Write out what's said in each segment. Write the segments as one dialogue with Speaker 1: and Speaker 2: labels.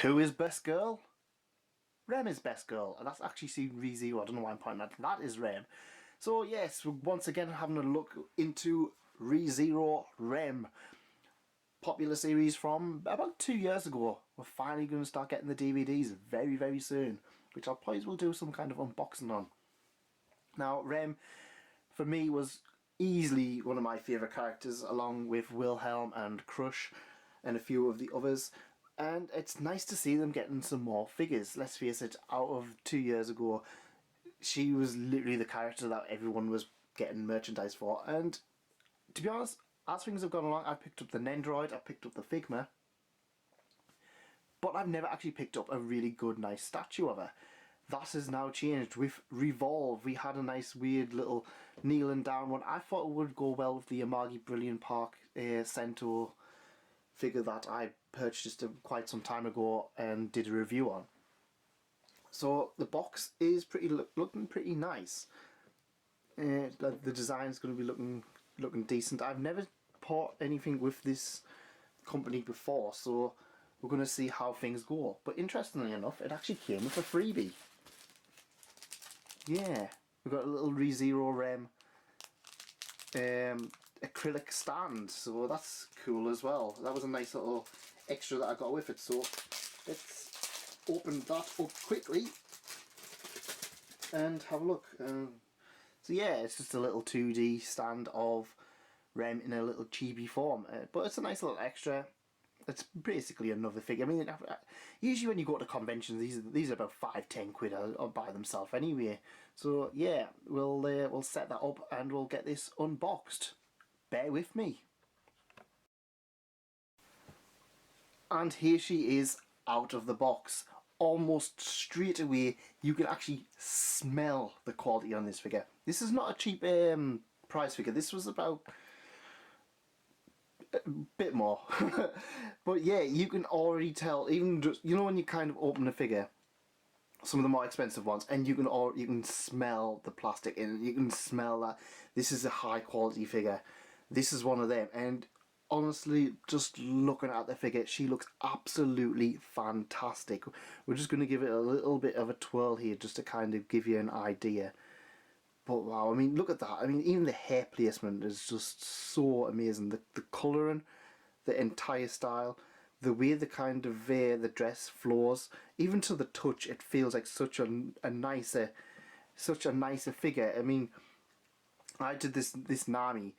Speaker 1: Who is best girl? Rem is best girl, and that's actually seen ReZero. I don't know why I'm pointing at that. Is Rem. So yes, we're once again having a look into ReZero Rem. Popular series from about 2 years ago. We're finally going to start getting the DVDs very, very soon, which I'll probably will do some kind of unboxing on. Now, Rem, for me, was easily one of my favourite characters, along with Wilhelm and Crush and a few of the others. And it's nice to see them getting some more figures. Let's face it, out of 2 years ago, she was literally the character that everyone was getting merchandise for. And to be honest, as things have gone along, I picked up the Nendroid, I picked up the Figma, but I've never actually picked up a really good, nice statue of her. That has now changed. With Revolve, we had a nice, weird little kneeling down one. I thought it would go well with the Amagi Brilliant Park Centaur figure that I purchased quite some time ago and did a review on. So the box is looking pretty nice. The design is going to be looking decent. I've never bought anything with this company before, so we're going to see how things go. But interestingly enough, it actually came with a freebie. Yeah, we've got a little ReZero Rem acrylic stand, so that's cool as well. That was a nice little extra that I got with it. So let's open that up quickly and have a look. So yeah, it's just a little 2D stand of Rem in a little chibi form, but it's a nice little extra. It's basically another figure. I mean, usually when you go to conventions, these are about £5–10 by themselves anyway. So yeah, we'll set that up and we'll get this unboxed. Bear with me. And here she is out of the box. Almost straight away, you can actually smell the quality on this figure. This is not a cheap price figure. This was about a bit more. But yeah, you can already tell, even just, you know, when you kind of open a figure, some of the more expensive ones, and you can smell the plastic and you can smell that this is a high quality figure. This is one of them, and honestly, just looking at the figure, she looks absolutely fantastic. We're just going to give it a little bit of a twirl here just to kind of give you an idea. But wow, I mean, look at that. I mean, even the hair placement is just so amazing. The colouring, the entire style, the way the kind of the dress flows, even to the touch, it feels like such a nicer figure. I mean, I did this Nami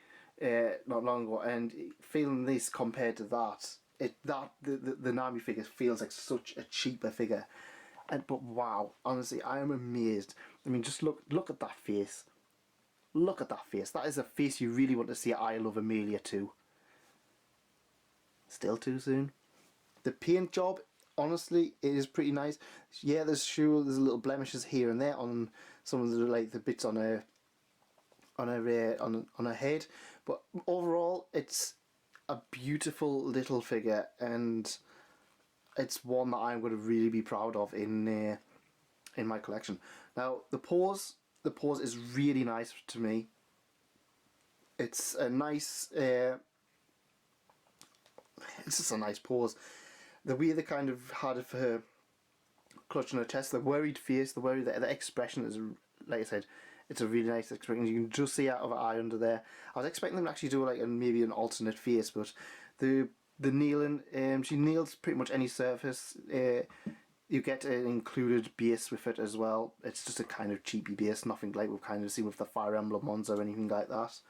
Speaker 1: not long ago, and feeling this compared to that, the Nami figure feels like such a cheaper figure. But wow, honestly, I am amazed. I mean, just look at that face. Look at that face. That is a face you really want to see I Love Amelia too. Still too soon. The paint job, honestly, it is pretty nice. Yeah, there's little blemishes here and there on some of the bits on her head, but overall, it's a beautiful little figure, and it's one that I'm going to really be proud of in my collection. Now, the pose is really nice to me. It's a nice, it's just a nice pose. The way they kind of had it for her clutching her chest, the worried face, the expression is, like I said, it's a really nice expression. You can just see out of her eye under there. I was expecting them to actually do like maybe an alternate face, but the kneeling, she kneels pretty much any surface. You get an included base with it as well. It's just a kind of cheapy base, nothing like we've kind of seen with the Fire Emblem ones or anything like that.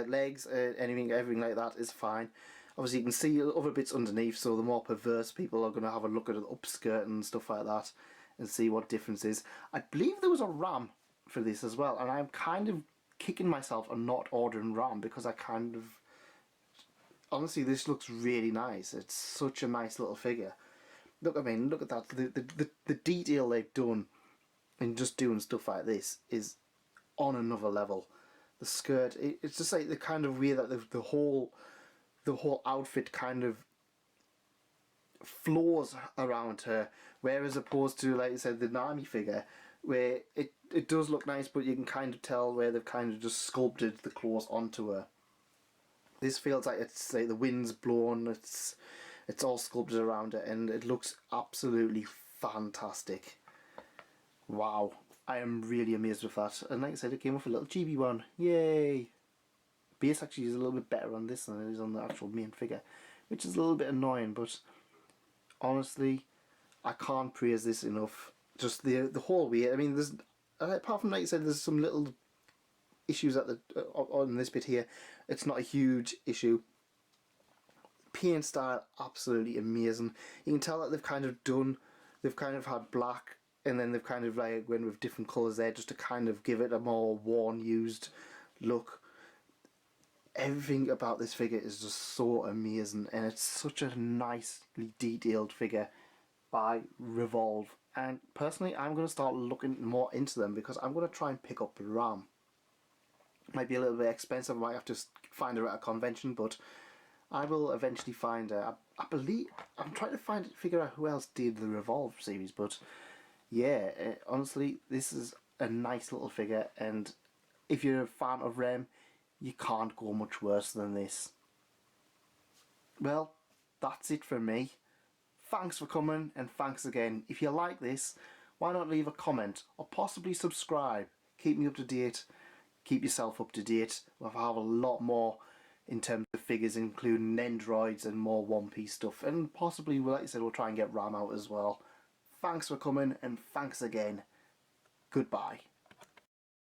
Speaker 1: Legs, everything like that is fine. Obviously you can see other bits underneath, so the more perverse people are going to have a look at the upskirt and stuff like that and see what difference is. I believe there was a RAM for this as well, and I'm kind of kicking myself on not ordering RAM because I kind of... Honestly, this looks really nice. It's such a nice little figure. Look, I mean, look at that. The detail they've done in just doing stuff like this is on another level. The skirt, it's just like the kind of way that the whole outfit kind of flows around her, whereas opposed to, like I said, the Nami figure, where it does look nice, but you can kind of tell where they've kind of just sculpted the clothes onto her. This feels like it's like the wind's blown, it's It's all sculpted around it, and it looks absolutely fantastic. Wow, I am really amazed with that. And like I said, it came with a little chibi one. Yay! Base actually is a little bit better on this than it is on the actual main figure, which is a little bit annoying, but honestly, I can't praise this enough. Just the whole way. I mean, there's apart from, like I said, there's some little issues at the on this bit here. It's not a huge issue. Paint style, absolutely amazing. You can tell that they've kind of had black, and then they've kind of like went with different colours there just to kind of give it a more worn, used look. Everything about this figure is just so amazing, and it's such a nicely detailed figure by Revolve. And personally, I'm going to start looking more into them because I'm going to try and pick up Ram. Might be a little bit expensive, I might have to find her at a convention, but I will eventually find her. I believe, I'm trying to figure out who else did the Revolve series, but yeah, honestly, this is a nice little figure, and if you're a fan of Rem, you can't go much worse than this. Well, that's it from me. Thanks for coming, and thanks again. If you like this, why not leave a comment or possibly subscribe? Keep me up to date. Keep yourself up to date. We'll have a lot more in terms of figures, including Nendroids and more One Piece stuff. And possibly, like I said, we'll try and get Ram out as well. Thanks for coming, and thanks again. Goodbye.